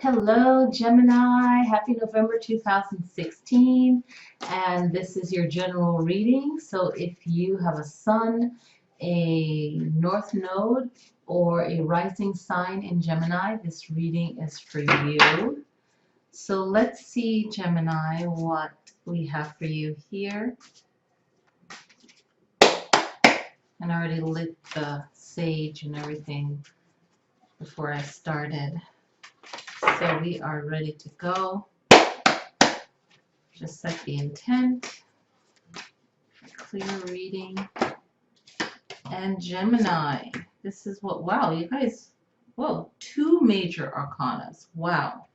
Hello, Gemini. Happy November 2016. And this is your general reading. So if you have a sun, a north node, or a rising sign in Gemini, this reading is for you. So let's see, Gemini, what we have for you here. And I already lit the sage and everything before I started. So we are ready to go. Just set the intent, clear reading. And Gemini, this is what, wow, you guys, whoa, 2 major arcanas, wow.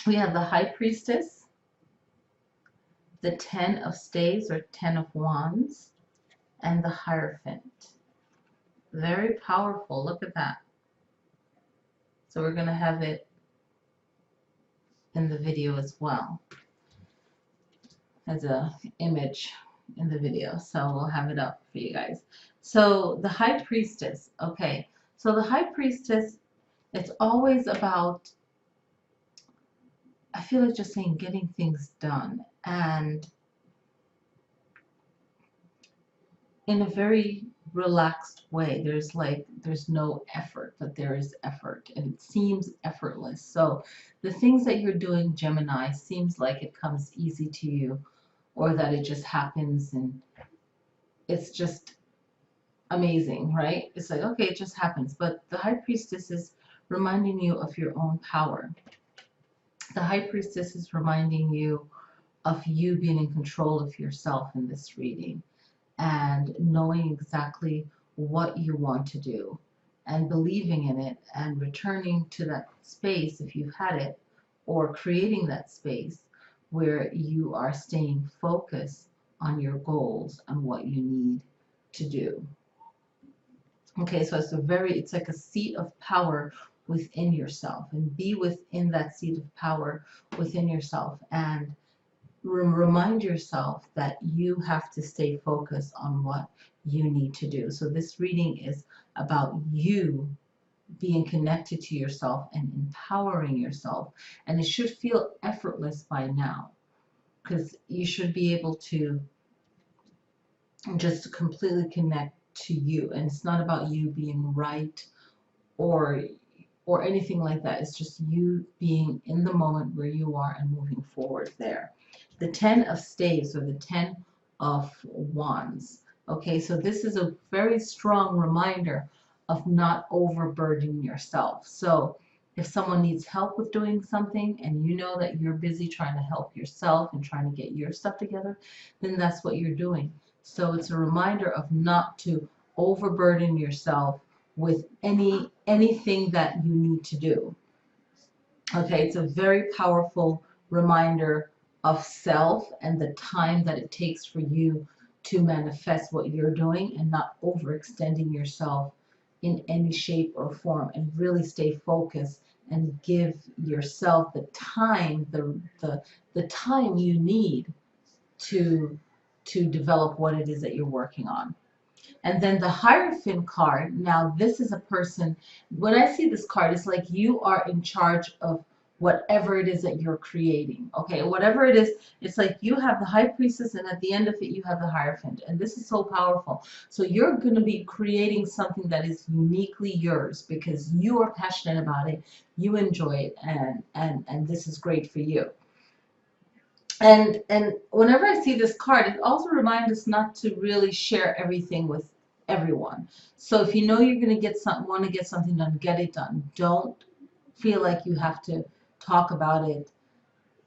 We have the High Priestess, the 10 of Staves or 10 of Wands, and the Hierophant. Very powerful, look at that. So we're going to have it in the video as well, as an image in the video. So we'll have it up for you guys. So the High Priestess, okay. So the High Priestess, it's always about, I feel like just saying getting things done, and in a very relaxed way. There's no effort, but there is effort, and it seems effortless. So the things that you're doing, Gemini, seems like it comes easy to you, or that it just happens and it's just amazing, right? It's like, okay, it just happens. But the High Priestess is reminding you of your own power. The High Priestess is reminding you of you being in control of yourself in this reading, and knowing exactly what you want to do and believing in it and returning to that space if you've had it, or creating that space where you are staying focused on your goals and what you need to do. Okay, so it's like a seat of power within yourself, and be within that seat of power within yourself and remind yourself that you have to stay focused on what you need to do. So this reading is about you being connected to yourself and empowering yourself, and it should feel effortless by now, because you should be able to just completely connect to you, and it's not about you being right or anything like that. It's just you being in the moment where you are and moving forward there. The 10 of Staves, or the 10 of Wands. Okay, so this is a very strong reminder of not overburdening yourself. So if someone needs help with doing something and you know that you're busy trying to help yourself and trying to get your stuff together, then that's what you're doing. So it's a reminder of not to overburden yourself with anything that you need to do. Okay, it's a very powerful reminder of self and the time that it takes for you to manifest what you're doing, and not overextending yourself in any shape or form, and really stay focused and give yourself the time, the time you need to develop what it is that you're working on. And then the Hierophant card, now this is a person, when I see this card, it's like you are in charge of whatever it is that you're creating. Okay, whatever it is, it's like you have the High Priestess, and at the end of it, you have the Hierophant. And this is so powerful. So you're going to be creating something that is uniquely yours, because you are passionate about it, you enjoy it, and this is great for you. And whenever I see this card, it also reminds us not to really share everything with everyone. So if you know you're going to want to get something done, get it done. Don't feel like you have to talk about it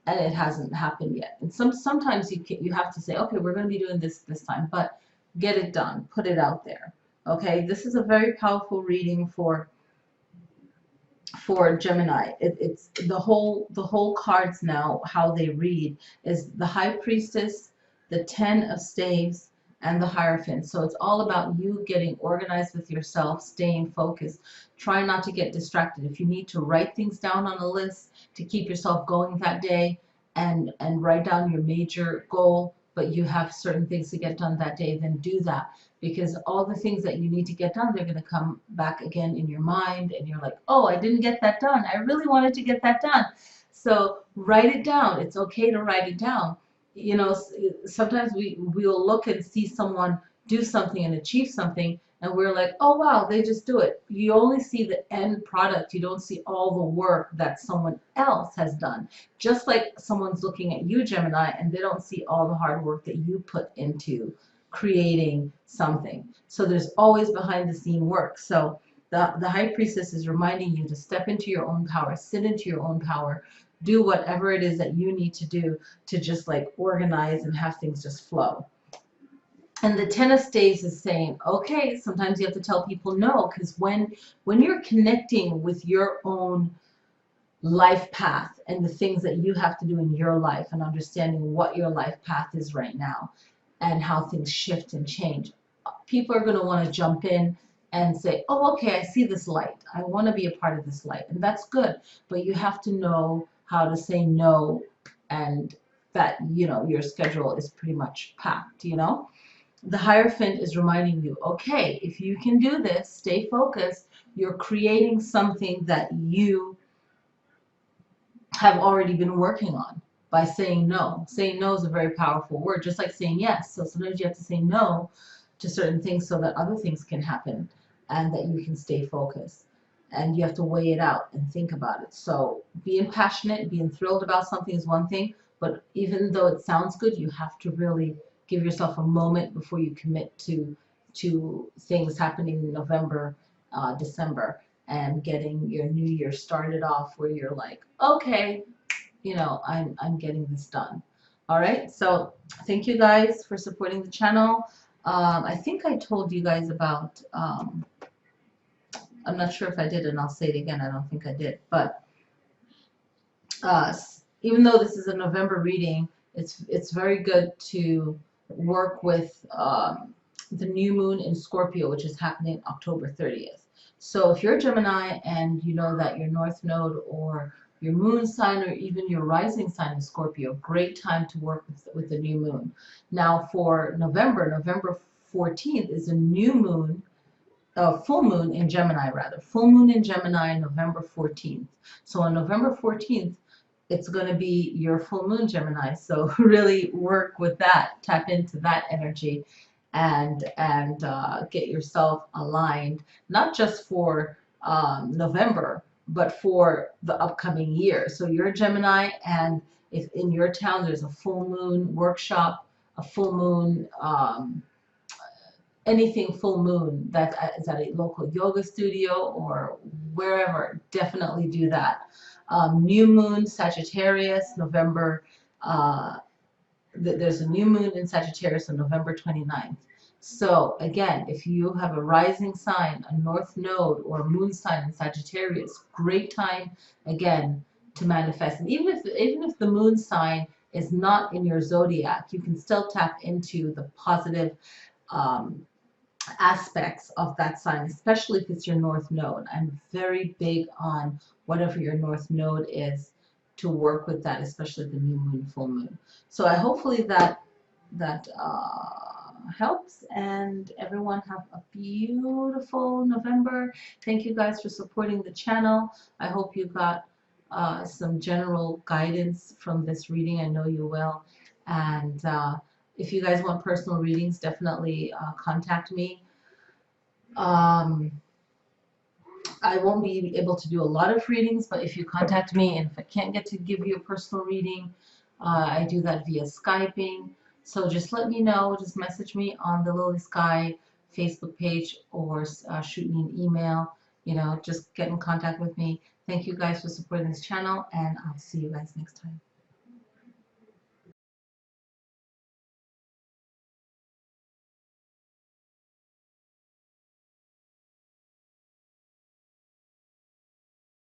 and it hasn't happened yet. And sometimes you have to say, okay, we're going to be doing this time, but get it done. Put it out there. Okay, this is a very powerful reading for Gemini. It's the whole cards now, how they read is the High Priestess, the 10 of Staves, and the Hierophant. So it's all about you getting organized with yourself, staying focused. Try not to get distracted. If you need to write things down on a list to keep yourself going that day, and write down your major goal, but you have certain things to get done that day, then do that, because all the things that you need to get done, they're going to come back again in your mind, and you're like, oh, I didn't get that done. I really wanted to get that done. So write it down. It's okay to write it down. You know, sometimes we'll look and see someone do something and achieve something, and we're like, oh wow, they just do it. You only see the end product. You don't see all the work that someone else has done. Just like someone's looking at you, Gemini, and they don't see all the hard work that you put into creating something. So there's always behind the scene work. So the High Priestess is reminding you to step into your own power, sit into your own power, do whatever it is that you need to do to just like organize and have things just flow. And the Ten of Staves is saying, okay, sometimes you have to tell people no, because when you're connecting with your own life path and the things that you have to do in your life and understanding what your life path is right now and how things shift and change, people are going to want to jump in and say, oh, okay, I see this light. I want to be a part of this light. And that's good. But you have to know how to say no, and that, you know, your schedule is pretty much packed, you know. The Hierophant is reminding you, okay, if you can do this, stay focused. You're creating something that you have already been working on by saying no. Saying no is a very powerful word, just like saying yes. So sometimes you have to say no to certain things so that other things can happen and that you can stay focused. And you have to weigh it out and think about it. So being passionate, being thrilled about something is one thing, but even though it sounds good, you have to really give yourself a moment before you commit to things happening in November, December, and getting your new year started off where you're like, okay, you know, I'm getting this done. All right, so thank you guys for supporting the channel. I think I told you guys about, I'm not sure if I did, and I'll say it again. I don't think I did, but even though this is a November reading, it's very good to work with the new moon in Scorpio, which is happening October 30th. So if you're a Gemini and you know that your North Node or your moon sign or even your rising sign is Scorpio, great time to work with the new moon. Now for November 14th is a new moon, full moon in Gemini rather. Full moon in Gemini, November 14th. So on November 14th, it's going to be your full moon, Gemini. So really work with that, tap into that energy, and get yourself aligned, not just for November, but for the upcoming year. So you're a Gemini, and if in your town there's a full moon workshop, a full moon, anything full moon that is at a local yoga studio or wherever, definitely do that. New moon, Sagittarius, November, there's a new moon in Sagittarius on November 29th. So again, if you have a rising sign, a north node, or a moon sign in Sagittarius, great time again to manifest. And even if the moon sign is not in your zodiac, you can still tap into the positive aspects of that sign, especially if it's your north node. I'm very big on whatever your north node is to work with that, especially the new moon, full moon. So I hopefully that helps, and everyone have a beautiful November. Thank you guys for supporting the channel. I hope you got some general guidance from this reading. I know you will. And if you guys want personal readings, definitely contact me. I won't be able to do a lot of readings, but if you contact me, and if I can't get to give you a personal reading, I do that via Skyping. So just let me know. Just message me on the Lily Sky Facebook page, or shoot me an email. You know, just get in contact with me. Thank you guys for supporting this channel, and I'll see you guys next time.